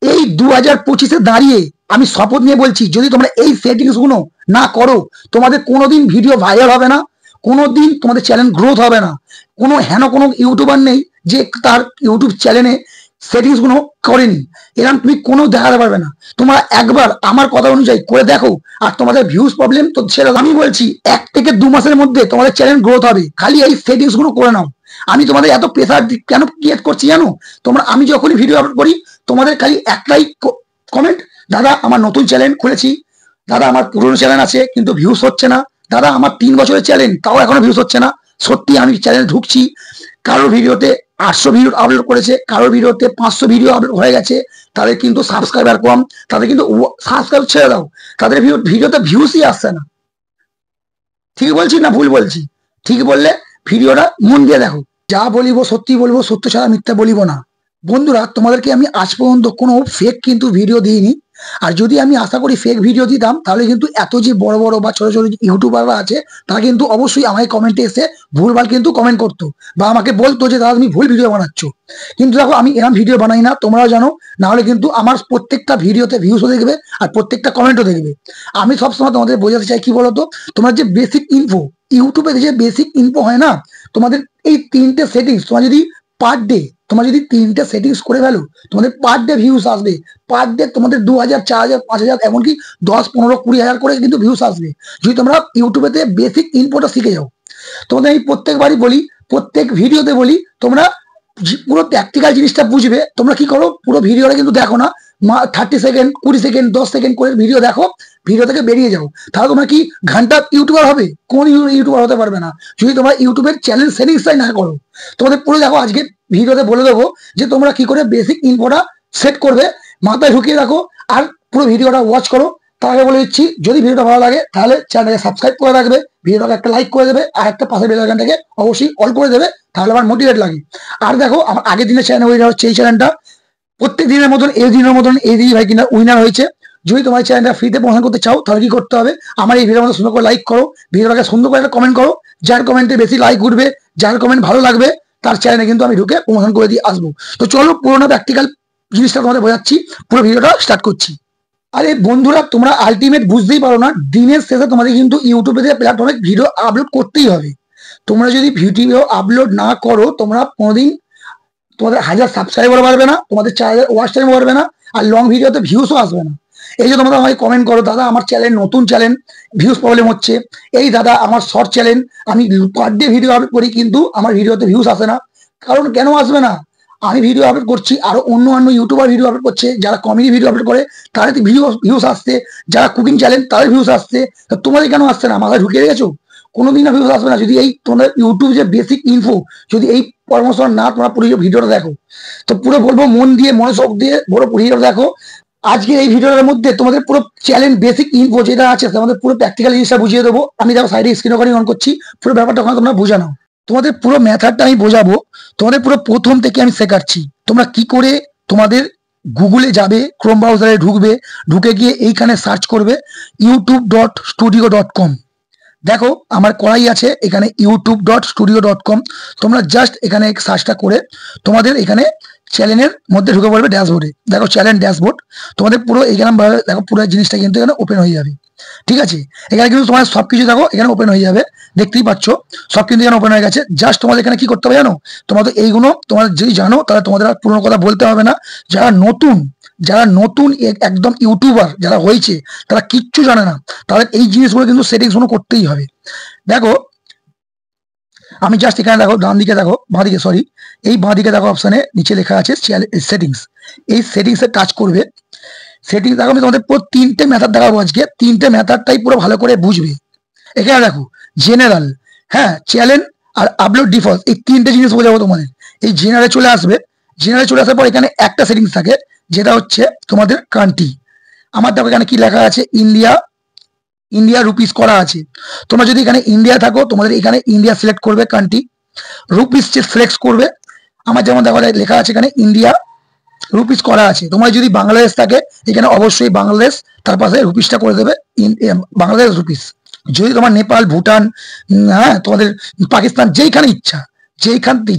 এই 2025-এ দাঁড়িয়ে আমি শপথ নিয়ে বলছি, যদি তোমরা এই সেটিংস গুলো না করো, তোমাদের কোনোদিন ভিডিও ভাইরাল হবে না, কোনোদিন তোমাদের চ্যানেল গ্রোথ হবে না। কোনো ইউটিউবার নেই যে তার ইউটিউব চ্যানেলে সেটিংস গুলো করেনি, এরকম তুমি কোনো দেখাতে পারবে না। তোমরা একবার আমার কথা অনুযায়ী করে দেখো, আর তোমাদের ভিউজ প্রবলেম তো সেটা আমি বলছি 1 থেকে 2 মাসের মধ্যে তোমাদের চ্যানেল গ্রোথ হবে। খালি এই সেটিংস গুলো করে নাও। আমি তোমাদের এত প্রেসার কেন ক্রিয়েট করছি জানো? তোমরা, আমি যখনই ভিডিও আপলোড করি, তোমাদের খালি একটাই কমেন্ট, দাদা আমার নতুন চ্যানেল খুলেছি, দাদা আমার পুরনো চ্যানেল আছে কিন্তু ভিউজ হচ্ছে না, দাদা আমার 3 বছরের চ্যানেল তাও এখনো ভিউজ হচ্ছে না। সত্যি আমি চ্যানেল ঢুকছি, কারোর ভিডিওতে 800 ভিডিও আপলোড করেছে, কারোর ভিডিওতে 500 ভিডিও আপলোড হয়ে গেছে, তাদের কিন্তু সাবস্ক্রাইবার কম, তাদের কিন্তু সাবস্ক্রাইব ছেড়ে দাও, তাদের ভিডিওতে ভিউজই আসছে না। ঠিক বলছি না ভুল বলছি? ঠিক বললে ভিডিওটা মন দিয়ে দেখো। যা বলিব সত্যি বলবো, সত্য ছাড়া মিথ্যা বলিব না। বন্ধুরা, তোমাদেরকে আমি আজ পর্যন্ত কোনো ফেক কিন্তু ভিডিও দিইনি। আর যদি আমি আশা করি ফেক ভিডিও দিতাম, তাহলে কিন্তু এত যে বড় বড় বা ছোট ছোট ইউটিউবাররা আছে, তারা কিন্তু অবশ্যই আমাকে কমেন্টে এসে ভুলভাল কিন্তু কমেন্ট করতো, বা আমাকে বলতো যে দাদা তুমি ভুল ভিডিও বানাচ্ছ। কিন্তু দেখো, আমি এরকম ভিডিও বানাই না, তোমরাও জানো। না হলে কিন্তু আমার প্রত্যেকটা ভিডিওতে ভিউজও দেখবে আর প্রত্যেকটা কমেন্টও দেখবে। আমি সবসময় তোমাদের বোঝাতে চাই কি বলতো, তোমার যে বেসিক ইনফো, ইউটিউবে যে বেসিক ইনফো হয় না, তোমাদের এই 3টে সেটিংস তোমার যদি পার ডে, তোমার যদি 3টে সেটিংস করে ফেলো, তোমাদের পার ডে ভিউস আসবে। পার ডে তোমাদের 2000, 4000, 5000, এমনকি 10, 15, 20 হাজার করে কিন্তু ভিউস আসবে, যদি তোমরা ইউটিউবেতে বেসিক ইনফোটা শিখে যাও। তোমাদের আমি প্রত্যেকবারই বলি, প্রত্যেক ভিডিওতে বলি, তোমরা পুরো প্র্যাকটিক্যাল জিনিসটা বুঝবে। তোমরা কি করো, পুরো ভিডিওটা কিন্তু দেখো না, 30 সেকেন্ড, 20 সেকেন্ড, 10 সেকেন্ড করে ভিডিও দেখো, ভিডিও থেকে বেরিয়ে যাও। তাহলে তোমরা কি ঘন্টা ইউটিউবার হবে? কোন ইউটিউবার হতে পারবে না, যদি তোমরা ইউটিউবের চ্যানেল সেটিংসটাই না করো। তোমাদের পুরো দেখো, আজকে ভিডিওতে বলে দেবো যে তোমরা কি করে বেসিক ইনফোটা সেট করবে, মাথায় ঢুকিয়ে রাখো, আর পুরো ভিডিওটা ওয়াচ করো। তার আগে বলে দিচ্ছি, যদি ভিডিওটা ভালো লাগে তাহলে চ্যানেলটাকে সাবস্ক্রাইব করে রাখবে, ভিডিওটাকে একটা লাইক করে দেবে, আর একটা পাশে বেল আইকনটাকে অবশ্যই অল করে দেবে, তাহলে আমার মোটিভেট লাগে। আর দেখো, আমার আগের দিনের চ্যানেল উইনার হচ্ছে এই চ্যানেলটা, প্রত্যেক দিনের মতন এই দিনের মতন এই দিন ভাই কিনা উইনার হয়েছে। যদি তোমার চ্যানেলটা ফ্রিতে প্রমোশন করতে চাও, তাহলে কি করতে হবে, আমার এই ভিডিওর মধ্যে সুন্দর করে লাইক করো, ভিডিওটাকে সুন্দর করে একটা কমেন্ট করো, যার কমেন্টে বেশি লাইক উঠবে, যার কমেন্ট ভালো লাগবে, তার চ্যানেলে কিন্তু আমি ঢুকে প্রমোশন করে দিয়ে আসবো। তো চলো, পুরোনো প্র্যাকটিক্যাল জিনিসটা তোমাদের বোঝাচ্ছি, পুরো ভিডিওটা স্টার্ট করছি। আরে বন্ধুরা, তোমরা আলটিমেট বুঝতেই পারো না, দিনের শেষে তোমাদের কিন্তু ইউটিউবে প্ল্যাটফর্মে ভিডিও আপলোড করতেই হবে। তোমরা যদি ভিডিও আপলোড না করো, তোমরা কোনোদিন তোমাদের 1000 সাবস্ক্রাইবার বাড়বে না, তোমাদের 4000 ওয়াচ টাইম বাড়বে না, আর লং ভিডিওতে ভিউসও আসবে না। এই যে তোমরা আমাকে কমেন্ট করো, দাদা আমার চ্যানেল নতুন চ্যানেল, ভিউজ প্রবলেম হচ্ছে, এই দাদা আমার শর্ট চ্যানেল, আমি পার ডে ভিডিও আপলোড করি কিন্তু আমার ভিডিওতে ভিউজ আসে না। কারণ কেন আসবে না? আমি ভিডিও আপলোড করছি, আরো অন্য ইউটিউবার ভিডিও আপলোড করছে, যারা কমেডি ভিডিও আপলোড করে তাদের ভিউজ আসছে, যারা কুকিং চ্যানেল তাদের ভিউজ আসছে, তোমাদের কেন আসছে না? মাথায় ঢুকিয়ে রেখেছো? কোনোদিন না ভিউজ আসবে না, যদি এই তোমাদের ইউটিউব যে বেসিক ইনফো, যদি এই পরামর্শ না তোমরা পুরো ভিডিওটা দেখো। তো পুরো বলবো, মন দিয়ে মনোযোগ দিয়ে পুরো ভিডিওটা দেখো। আজকে এই ভিডিওর মধ্যে তোমাদের পুরো চ্যানেল বেসিক ইনফো যেটা আছে, তোমাদের পুরো প্র্যাকটিক্যাল জিনিসটা বুঝিয়ে দেবো। আমি দেখো সাইডে স্ক্রিন রেকর্ডিং অন করছি, পুরো ব্যাপারটা ওখানে তোমরা বুঝে নাও। তোমাদের পুরো মেথডটা আমি বোঝাবো, তোমাদের পুরো প্রথম থেকে আমি শেখাচ্ছি তোমরা কি করে তোমাদের গুগলে যাবে, ক্রোম ব্রাউজারে ঢুকবে, ঢুকে গিয়ে এইখানে সার্চ করবে youtube.studio.com। দেখো আমার করাই আছে এখানে youtube.studio.com। তোমরা জাস্ট এখানে সার্চটা করে তোমাদের এখানে চ্যানেলের মধ্যে ঢুকে পড়বে, ড্যাশবোর্ডে দেখো চ্যানেল ড্যাশবোর্ড, তোমাদের পুরো এখানে দেখো পুরো জিনিসটা কিন্তু এখানে ওপেন হয়ে যাবে। ঠিক আছে, এখানে কিন্তু তোমার সবকিছু দেখো এখানে ওপেন হয়ে যাবে, দেখতেই পাচ্ছ সব কিন্তু এখানে ওপেন হয়ে গেছে। জাস্ট তোমাদের এখানে কি করতে হবে জানো? তোমাদের এইগুলো তোমরা যদি জানো, তাহলে তোমাদের আর পুরোনো কথা বলতে হবে না। যারা নতুন একদম ইউটিউবার যারা হয়েছে, তারা কিচ্ছু জানে না, তাদের এই জিনিসগুলো কিন্তু সেটিংস গুলো করতেই হবে। দেখো আমি জাস্ট এখানে দেখো, ডান দিকে দেখো, বাঁ দিকে সরি, এই বাঁ দিকে দেখো অপশানে নিচে লেখা আছে সেটিংস। এই সেটিংসে টাচ করবে। সেটিংস দেখো, আমি তোমাদের পুরো 3টে মেথড দেখাবো আজকে, 3টে মেথডটাই পুরো ভালো করে বুঝবে। এখানে দেখো জেনারেল, হ্যাঁ চ্যানেল আর আপলোড ডিফল্ট, এই 3টে জিনিস বোঝাবো তোমাদের। এই জেনারেল চলে আসবে, জেনারেল চলে আসার পর এখানে একটা সেটিংস থাকে, যেটা হচ্ছে তোমাদের কান্ট্রি। আমার দেখো এখানে কি লেখা আছে, ইন্ডিয়া রুপিস করা আছে। তোমরা যদি এখানে ইন্ডিয়া থাকো, তোমাদের এখানে ইন্ডিয়া সিলেক্ট করবে, কান্ট্রি রুপিস সিলেক্ট করবে। আমার যেমন দেখো লেখা আছে এখানে ইন্ডিয়া রুপিস করা আছে। তোমার যদি বাংলাদেশ থাকে, এখানে অবশ্যই বাংলাদেশ, তার পাশে রুপিসটা করে দেবে, বাংলাদেশ রুপিস। যদি তোমার নেপাল, ভুটান, হ্যাঁ তোমাদের পাকিস্তান, যেইখানে ইচ্ছা,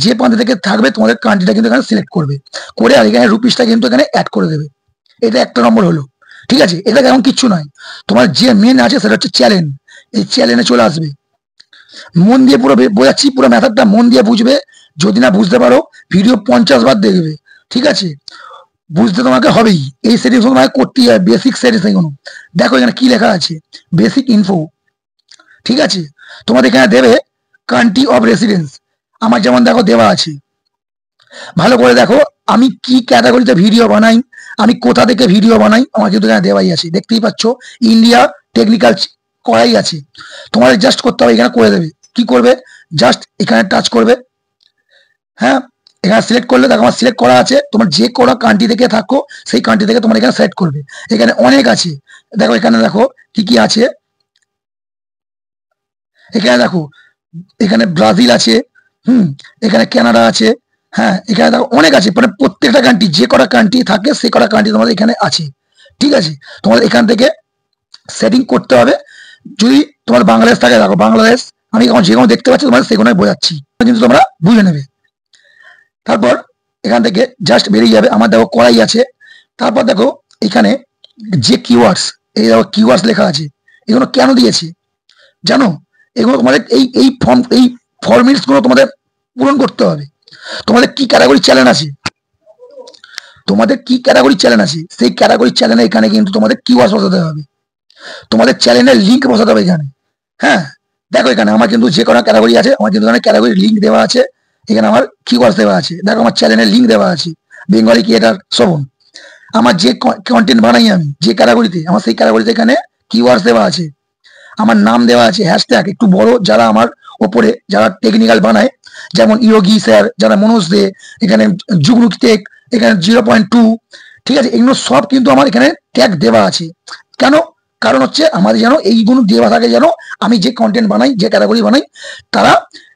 যে প্রান্ত থেকে থাকবে, তোমাদের কান্ট্রিটা কিন্তু এখানে সিলেক্ট করবে, করে আর এখানে রুপিসটা কিন্তু এখানে অ্যাড করে দেবে। এটা একটা নম্বর হলো, ঠিক আছে। এটা এমন কিচ্ছু নয়, তোমার যে মেন আছে সেটা হচ্ছে চ্যালেঞ্জ। এই চ্যালেঞ্জে চলে আসবে, মন দিয়ে পুরো বোঝাচ্ছি, পুরো মেথডটা মন দিয়ে বুঝবে। যদি না বুঝতে পারো ভিডিও 50 বার দেখবে, ঠিক আছে। বুঝতে তোমাকে হবেই, এই সেটিংস তোমাকে করতেই হবে, বেসিক সেটিংস এগুলো। দেখো এখানে কি লেখা আছে, বেসিক ইনফো, ঠিক আছে। তোমাদের এখানে দেবে কান্ট্রি অফ রেসিডেন্স, আমার যেমন দেখো দেওয়া আছে। ভালো করে দেখো আমি কি ক্যাটাগরিতে ভিডিও বানাই, আমি কোথা থেকে ভিডিও বানাই, আমার কিন্তু এখানে দেওয়াই আছে, দেখতেই পাচ্ছ ইন্ডিয়া টেকনিক্যাল করাই আছে। তোমাদের জাস্ট করতে হবে, এখানে করে দেবে। কি করবে, জাস্ট এখানে টাচ করবে, হ্যাঁ। এখানে সিলেক্ট করলে দেখো আমার সিলেক্ট করা আছে, তোমার যে কোনো কান্ট্রি থেকে থাকো সেই কান্ট্রি থেকে তোমার এখানে সিলেক্ট করবে। এখানে অনেক আছে, দেখো এখানে দেখো কি কি আছে। এখানে দেখো, এখানে ব্রাজিল আছে, এখানে কানাডা আছে, হ্যাঁ। এখানে দেখো অনেক আছে, মানে প্রত্যেকটা কান্ট্রি, যে কটা কান্ট্রি থাকে সে কটা কান্ট্রি তোমাদের এখানে আছে, ঠিক আছে। তোমাদের এখান থেকে সেটিং করতে হবে। যদি তোমার বাংলাদেশ থাকে, দেখো বাংলাদেশ আমি এখন যেগুলো দেখতে পাচ্ছি তোমাদের সেগুলোই বোঝাচ্ছি, কিন্তু তোমরা বুঝে নেবে। তারপর এখান থেকে জাস্ট বেরিয়ে যাবে, আমার দেখো করাই আছে। তারপর দেখো এখানে যে কিওয়ার্ডস, এই দেখো কিওয়ার্ডস লেখা আছে, এগুলো কেন দিয়েছে জানো? এগুলো তোমাদের এই ফর্মেটস গুলো তোমাদের পূরণ করতে হবে। তোমাদের কি ক্যাটাগরি চ্যানেল আছে, তোমাদের কি ক্যাটাগরি চ্যানেল আছে, সেই ক্যাটাগরি চ্যানেলে এখানে কিন্তু তোমাদের কিওয়ার্ডস বসাতে হবে, তোমাদের চ্যানেলের লিঙ্ক বসাতে হবে এখানে, হ্যাঁ। দেখো এখানে আমার কিন্তু যে কোনো ক্যাটাগরি আছে, আমার কিন্তু এখানে ক্যাটাগরি লিঙ্ক দেওয়া আছে, এখানে আমার কিওয়ার্ডস দেওয়া আছে। দেখো আমার চ্যানেলের লিঙ্ক দেওয়া আছে, বেঙ্গলি ক্রিয়েটার শোভন। আমার যে কন্টেন্ট বানাই আমি যে ক্যাটাগরিতে, আমার সেই ক্যাটাগরিতে এখানে কিওয়ার্ডস দেওয়া আছে, আমার নাম দেওয়া আছে, হ্যাশট্যাগ একটু বড়, যারা আমার ওপরে যারা টেকনিক্যাল বানায়, যেমন ইয়োগী স্যার, যারা মনোজ দে, এখানে যুগনু টেক, এখানে 0.2, ঠিক আছে। এগুলো সব কিন্তু আমার এখানে ট্যাগ দেওয়া আছে। কেন? কারণ হচ্ছে আমাদের যেন এইগুলো দেওয়া থাকে, যেন আমি যে কন্টেন্ট বানাই, যে ক্যাটাগরি বানাই,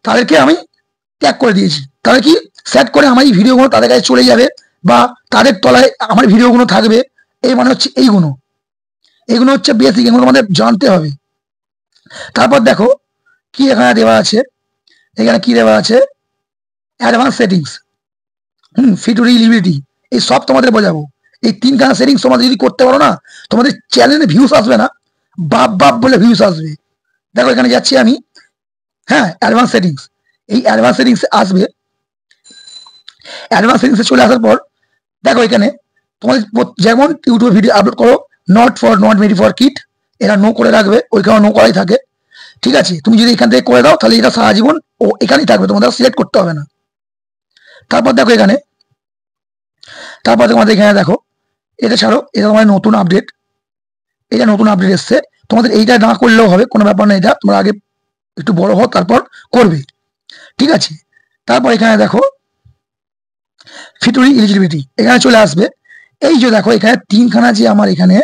তাদেরকে আমি ট্যাগ করে দিয়েছি। তাহলে কি সেট করে আমার এই ভিডিওগুলো তাদের কাছে চলে যাবে, বা তাদের তলায় আমার ভিডিওগুলো থাকবে। এই মানে হচ্ছে এইগুলো হচ্ছে বেসিক, এগুলো আমাদের জানতে হবে। তারপর দেখো কি এখানে দেওয়া আছে, এখানে কি দেওয়া আছে, অ্যাডভান্স সেটিংস, ফিট রিলিবিলিটি, এই সব তোমাদের বোঝাবো। এই তিনখানা সেটিংস তোমাদের যদি করতে পারো না, তোমাদের চ্যানেলে ভিউস আসবে না, বাপ বাপ বলে ভিউস আসবে। দেখো এখানে যাচ্ছি আমি, হ্যাঁ, অ্যাডভান্স সেটিংস, এই অ্যাডভান্স সেটিংস আসবে। অ্যাডভান্স সেটিংসে চলে আসার পর দেখো এখানে তোমাদের যেমন ইউটিউবে ভিডিও আপলোড করো, নট মেড ফর কিড, এরা নো করে রাখবে, ওইখানে নো করাই থাকে, ঠিক আছে। তুমি যদি এখান থেকে করে দাও তাহলে এটা সারা জীবন ও এখানেই থাকবে, তোমাদের সিলেক্ট করতে হবে না। তারপর দেখো এখানে, তারপর তোমাদের এখানে দেখো, এটা ছাড়ো, এটা তোমাদের নতুন আপডেট, এটা নতুন আপডেট এসছে। তোমাদের এইটা না করলেও হবে, কোনো ব্যাপার না, এটা তোমরা আগে একটু বড় হও তারপর করবে, ঠিক আছে। তারপর এখানে দেখো ফিটুরি এলিজিবিলিটি, এখানে চলে আসবে। এই যে দেখো এখানে তিনখানা যে আমার এখানে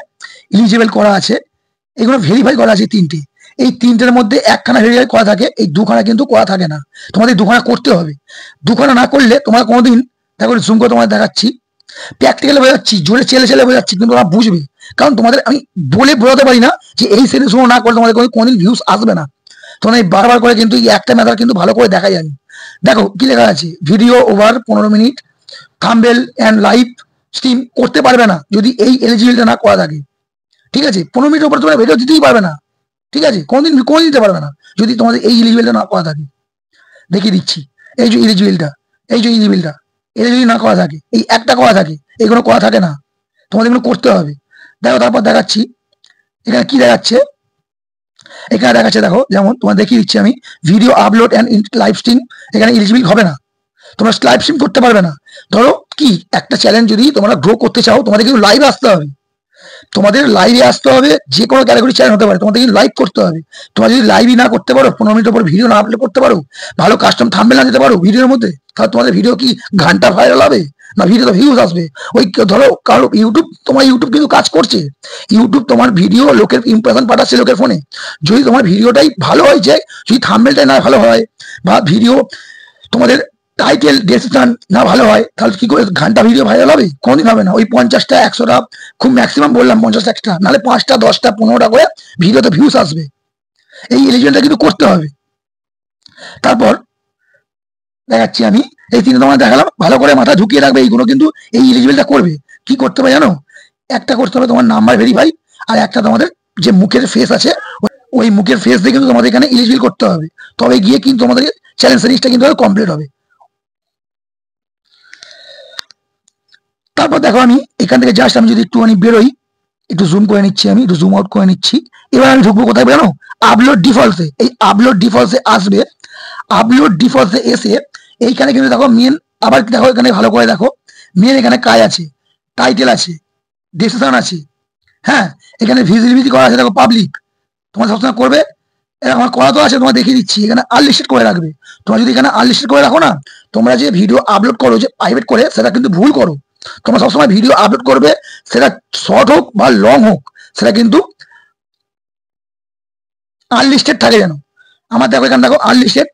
এলিজিবল করা আছে, এগুলো ভেরিফাই করা আছে তিনটে। এই তিনটের মধ্যে একখানা ভেরিফাই করা থাকে, এই দুখানা কিন্তু করা থাকে না, তোমাদের দুখানা করতে হবে। দুখানা না করলে তোমার কোনোদিন, দেখো জুম করে তোমাদের দেখাচ্ছি, প্র্যাকটিক্যালি বোঝাচ্ছি, জোরে চেলে বোঝাচ্ছি, কিন্তু ওরা বুঝবে। কারণ তোমাদের আমি বলে বোঝাতে পারি না যে এই সেটিংসগুলো না করলে তোমাদের কোনোদিন ভিউজ আসবে না। তোমার এই বারবার করে কিন্তু এই একটা মেথড কিন্তু ভালো করে দেখা যায়। দেখো কি লেখা আছে, video over 15 minute, thumbnail and live stream করতে পারবে না যদি এই এলিজিবিলিটি না করা থাকে, ঠিক আছে। 15 মিনিটের উপর তোমরা ভিডিও দিতেই পারবে না, ঠিক আছে, কোনোদিন দিতে পারবে না যদি তোমাদের এই এলিজিবিলিটি না করা থাকে। দেখিয়ে দিচ্ছি, এই যে এলিজিবিলিটা, এই যে এলিজিবিলিটা, এটা যদি না করা থাকে, এই একটা করা থাকে, এইগুলো করা থাকে না, তোমাদের এগুলো করতে হবে। দেখো তারপর দেখাচ্ছি এখানে কি দেখাচ্ছে, এখানে দেখাচ্ছে দেখো, যেমন তোমার দেখিয়ে দিচ্ছি আমি, video upload and live stream, এখানে এলিজিবল হবে না, তোমরা লাইভ স্ট্রিম করতে পারবে না। ধরো কি একটা চ্যানেল যদি তোমরা গ্রো করতে চাও, তোমাদের কিন্তু লাইভে আসতে হবে, তোমাদের লাইভে আসতে হবে, যে কোনো ক্যাটাগরি চ্যানেল হতে পারে, তোমাদের কিন্তু লাইভ করতে হবে। তোমরা যদি লাইভই না করতে পারো, 15 মিনিটের পর ভিডিও না আপলোড করতে পারো, ভালো কাস্টম থাম্বনেল না দিতে পারো ভিডিওর মধ্যে, তাহলে তোমাদের ভিডিও কি ঘন্টা ভাইরাল হবে না? ভিডিও তো ভিউজ আসবে। ওই ধরো কারো ইউটিউব কিন্তু কাজ করছে, ইউটিউব তোমার ভিডিও লোকের ইমপ্রেশন পাঠাচ্ছে লোকের ফোনে। যদি তোমার ভিডিওটাই ভালো হয়েছে, যদি থাম্বনেলটাই না ভালো হয়, বা ভিডিও তোমাদের টাইটেল ডেসক্রিপশন না ভালো হয়, তাহলে কি করে ঘন্টা ভিডিও ভাইরাল হবে? কোনদিন হবে না। ওই 50টা 100টা, খুব ম্যাক্সিমাম বললাম 50টা 100টা, নাহলে 5টা 10টা 15টা করে ভিডিওতে ভিউস আসবে। এই এলিজিবিলিটিটা কিন্তু করতে হবে। তারপর দেখাচ্ছি আমি, এই তিনটা তোমার দেখালাম, ভালো করে মাথা ঢুকিয়ে রাখবে, এইগুলো কিন্তু এই এলিজিবিলিটিটা করবে। কি করতে হবে জানো, একটা করতে হবে তোমার নাম্বার ভেরিফাই, আর একটা তোমাদের যে মুখের ফেস আছে ওই মুখের ফেস দিয়ে কিন্তু তোমাদের এখানে এলিজিবল করতে হবে, তবে গিয়ে কিন্তু তোমাদের চ্যালেঞ্জ সিরিজটা কিন্তু কমপ্লিট হবে। তারপর দেখো আমি এখান থেকে জাস্ট আমি যদি একটুখানি বেরোই, একটু জুম করে নিচ্ছি, আমি একটু জুম আউট করে নিচ্ছি। এবার আমি ঢুকবো কোথায় জানো? আপলোড ডিফল্টসে। এই আপলোড ডিফল্টসে আসবে, আপলোড ডিফল্টসে এসে এইখানে কিন্তু দেখো মেন, আবার দেখো এখানে ভালো করে দেখো মেন এখানে কাজ আছে, টাইটেল আছে, ডেসক্রিপশন আছে, হ্যাঁ এখানে ভিজিবিলিটি করা আছে, দেখো পাবলিক তোমার সবসময় করবে, আমার করা তো আছে, তোমার দেখিয়ে দিচ্ছি, এখানে আনলিস্টেড করে রাখবে। তোমরা যদি এখানে আনলিস্টেড করে রাখো না, তোমরা যে ভিডিও আপলোড করো যে প্রাইভেট করে, সেটা কিন্তু ভুল করো। তোমরা সবসময় ভিডিও আপলোড করবে, সেটা শর্ট হোক বা লং হোক, সেটা কিন্তু আনলিস্টেড থাকে যেন। আমার দেখো এখানে দেখো আনলিস্টেড,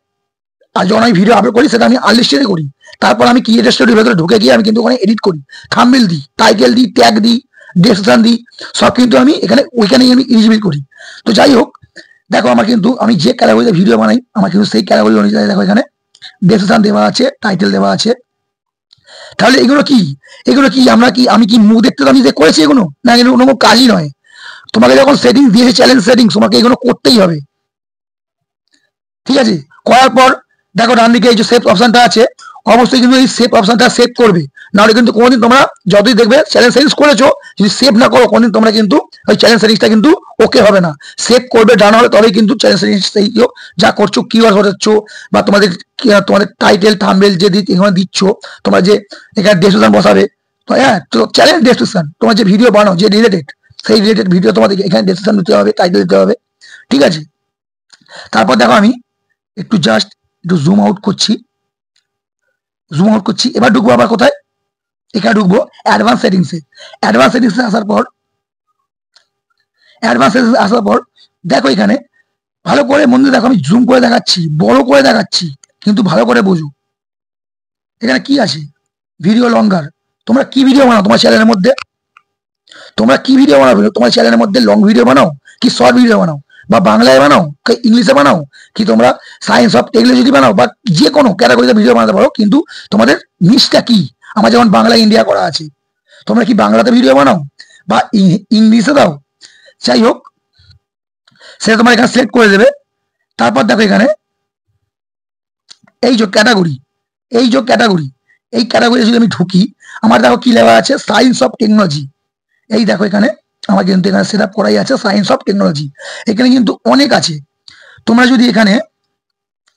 আর যখন আমি ভিডিও আপলোড করি সেটা আমি আনলিস্টেডে করি। তারপর আমি ক্রিয়েটর স্টুডিওর ভেতরে ঢুকে গিয়ে আমি কিন্তু ওখানে এডিট করি, থাম্বনেল দিই, টাইটেল দিই, ট্যাগ দিই, ডেসক্রিপশন দিই, সব কিন্তু আমি এখানে ওইখানেই আমি এলিজিবল করি। তো যাই হোক, দেখো আমার কিন্তু আমি যে ক্যাটাগরিতে ভিডিও বানাই, আমার কিন্তু সেই ক্যাটাগরি অনুযায়ী দেখো এখানে ডেসক্রিপশন দেওয়া আছে, টাইটেল দেওয়া আছে। তাহলে এগুলো কি, এগুলো কি আমরা কি, আমি কি মুখ দেখতে আমি যে করেছি এগুলো? না, এগুলো কোনো কাজই নয়। তোমাকে যখন সেটিংস দিয়েছে, চ্যালেঞ্জ সেটিংস, তোমাকে এগুলো করতেই হবে, ঠিক আছে? করার পর দেখো ডান দিকে এই যে সেভ অপশনটা আছে, অবশ্যই কিন্তু এই সেভ অপশনটা সেভ করবে, নাহলে কিন্তু কোনোদিন তোমরা যতই দেখবে চ্যালেঞ্জ সেটিংস করেছো, যদি সেভ না করো কোনোদিন তোমরা কিন্তু ওই চ্যালেঞ্জ সেটিংসটা কিন্তু ওকে হবে না। সেভ করবে ডান হলে, তবেই কিন্তু চ্যালেঞ্জ সেটিংস যা করছো, কিওয়ার্ড হচ্ছে বা তোমাদের তোমাদের টাইটেল থাম্বনেল যে এখানে দিচ্ছ, তোমরা যে এখানে ডেসক্রিপশন বসাবে, তো হ্যাঁ, তো চ্যালেঞ্জ ডেসক্রিপশন, তোমার যে ভিডিও বানাও যে রিলেটেড, সেই রিলেটেড ভিডিও তোমাদের এখানে ডেসক্রিপশন দিতে হবে, টাইটেল দিতে হবে, ঠিক আছে? তারপর দেখো আমি একটু জাস্ট একটু জুম আউট করছি, জুম আউট করছি। এবার ঢুকবো আবার কোথায়? এখানে ঢুকবো অ্যাডভান্স সেটিংসে। অ্যাডভান্স সেটিংসে আসার পর, অ্যাডভান্স সেটিংসে আসার পর দেখো এখানে ভালো করে মন দিয়ে দেখো, আমি জুম করে দেখাচ্ছি, বড় করে দেখাচ্ছি, কিন্তু ভালো করে বোঝো এখানে কি আছে। ভিডিও লঙ্গার, তোমরা কি ভিডিও বানাও তোমার চ্যানেলের মধ্যে? তোমরা কি ভিডিও বানাবে তোমার চ্যানেলের মধ্যে? লং ভিডিও বানাও কি শর্ট ভিডিও বানাও, বা বাংলায় বানাও কি ইংলিশে বানাও, কি তোমরা সায়েন্স অফ টেকনোলজি বানাও, বা যে কোনো ক্যাটাগরিতে ভিডিও বানাতে পারো, কিন্তু তোমাদের নিশটা কি? আমার যেমন বাংলা ইন্ডিয়া করা আছে, তোমরা কি বাংলাতে ভিডিও বানাও বা ইংলিশে দাও? যাই হোক, সেটা তোমার এখানে সিলেক্ট করে দেবে। তারপর দেখো এখানে এই যে ক্যাটাগরি, এই যে ক্যাটাগরি, এই ক্যাটাগরি যদি আমি ঢুকি, আমার দেখো কি লেখা আছে, সায়েন্স অফ টেকনোলজি। এই দেখো এখানে আমার কিন্তু এখানে সেট আপ করাই আছে সায়েন্স অফ টেকনোলজি। এখানে কিন্তু অনেক আছে, তোমরা যদি এখানে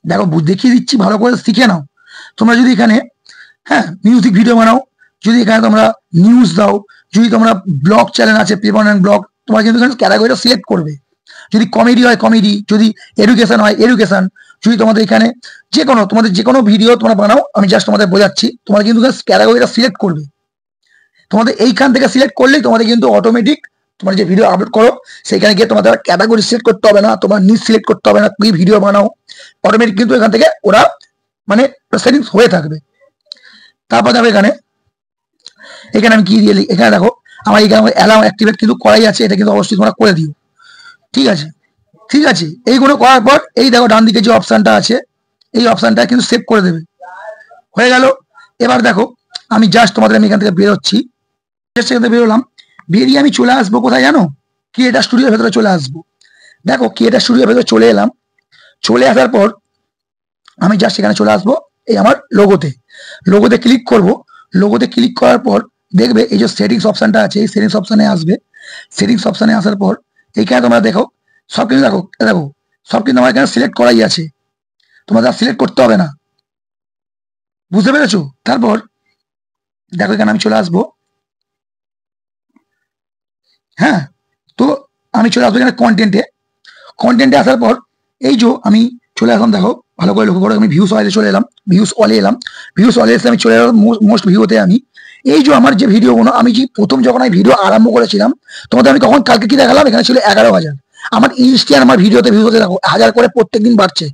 দেখো দেখিয়ে দিচ্ছি, ভালো করে শিখে নাও। তোমরা যদি এখানে হ্যাঁ মিউজিক ভিডিও বানাও, যদি এখানে তোমরা নিউজ দাও, যদি তোমরা ব্লগ চ্যানেল আছে পেপার অ্যান্ড ব্লগ, তোমরা কিন্তু এখানে ক্যাটাগরিটা সিলেক্ট করবে। যদি কমেডি হয় কমেডি, যদি এডুকেশন হয় এডুকেশন, যদি তোমাদের এখানে যে কোনো তোমাদের যে কোনো ভিডিও তোমরা বানাও, আমি জাস্ট তোমাদের বোঝাচ্ছি, তোমরা কিন্তু ক্যাটাগরিটা সিলেক্ট করবে। তোমাদের এইখান থেকে সিলেক্ট করলেই তোমাদের কিন্তু অটোমেটিক তোমার যে ভিডিও আপলোড করো সেখানে গিয়ে তোমাদের ক্যাটাগরি সিলেক্ট করতে হবে না, তোমার নিচ সিলেক্ট করতে হবে না, কি ভিডিও বানাও, অটোমেটিক কিন্তু এখান থেকে ওরা মানে সেটিংস হয়ে থাকবে। তারপর দেখো এখানে, এখানে আমি কি দিয়ে, এখানে দেখো আমার এখানে অ্যালাউ অ্যাক্টিভেট কিন্তু করাই আছে, এটা কিন্তু অবশ্যই তোমরা করে দিও, ঠিক আছে? ঠিক আছে, এইগুলো করার পর এই দেখো ডান দিকে যে অপশনটা আছে, এই অপশনটা কিন্তু সেভ করে দেবে, হয়ে গেল। এবার দেখো আমি জাস্ট তোমাদের আমি এখান থেকে বেরোচ্ছি, সেখান থেকে বেরোলাম, বেরিয়ে আমি চলে আসবো কোথায় জানো? ক্রিয়েটার স্টুডিওর ভেতরে চলে আসবো। দেখো ক্রিয়েটার স্টুডিওর ভেতরে চলে এলাম, চলে আসার পর আমি জাস্ট এখানে চলে আসবো এই আমার লোগোতে, লোগোতে ক্লিক করব। লোগোতে ক্লিক করার পর দেখবে এই যে সেটিংস অপশনটা আছে, এই সেটিংস অপশনে আসবে। সেটিংস অপশনে আসার পর এইখানে তোমরা দেখো সব কিন্তু দেখো, দেখো সব কিন্তু আমার এখানে সিলেক্ট করাই আছে, তোমাদের সিলেক্ট করতে হবে না, বুঝতে পেরেছো? তারপর দেখো এখানে আমি চলে আসবো, হ্যাঁ তো আমি চলে আসবো এখানে কন্টেন্টে। কন্টেন্টে আসার পর এই যে আমি চলে আসলাম, দেখো ভালো করে লক্ষ্য করো, আমি ভিউস অলে চলে এলাম, ভিউস অলে এলাম, ভিউস অলে এসে আমি চলে এলাম মোস্ট ভিউতে। আমি এই যে আমার যে ভিডিওগুলো, আমি যে প্রথম যখন আমি ভিডিও আরম্ভ করেছিলাম তোমাদের আমি তখন কালকে কি দেখালাম, এখানে ছিল 11,000। আমার ইনস্ট্যান্ট আমার ভিডিওতে ভিউতে দেখো 1000 করে প্রত্যেকদিন বাড়ছে।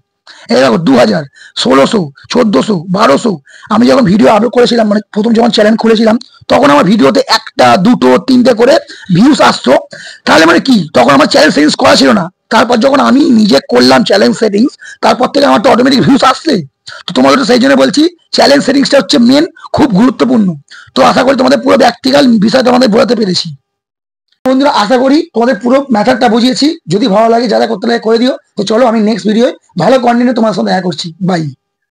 এই দেখো 2000, 1600, 1400, 1200। আমি যখন ভিডিও আপলোড করেছিলাম, মানে প্রথম যখন চ্যানেল খুলেছিলাম, তখন আমার ভিডিওতে 1টা 2টো 3টে করে ভিউস আসতো। তাহলে মানে কি, তখন আমার চ্যানেল সেটিংস করা ছিল না। তারপর যখন আমি নিজে করলাম চ্যালেঞ্জ সেটিংস, তারপর থেকে আমার তো অটোমেটিক ভিউস আসছে। তো তোমাদের তো সেই জন্য বলছি চ্যালেঞ্জ সেটিংসটা হচ্ছে মেন, খুব গুরুত্বপূর্ণ। তো আশা করি তোমাদের পুরো প্র্যাকটিক্যাল বিষয় তোমাদের বোঝাতে পেরেছি। বন্ধুরা আশা করি তোমাদের পুরো ম্যাটারটা বুঝিয়েছি। যদি ভালো লাগে, যারা করতে লাগে করে দিও। তো চলো আমি নেক্সট ভিডিও ভালো কন্টেন্টে তোমার সাথে দেখা করছি। বাই।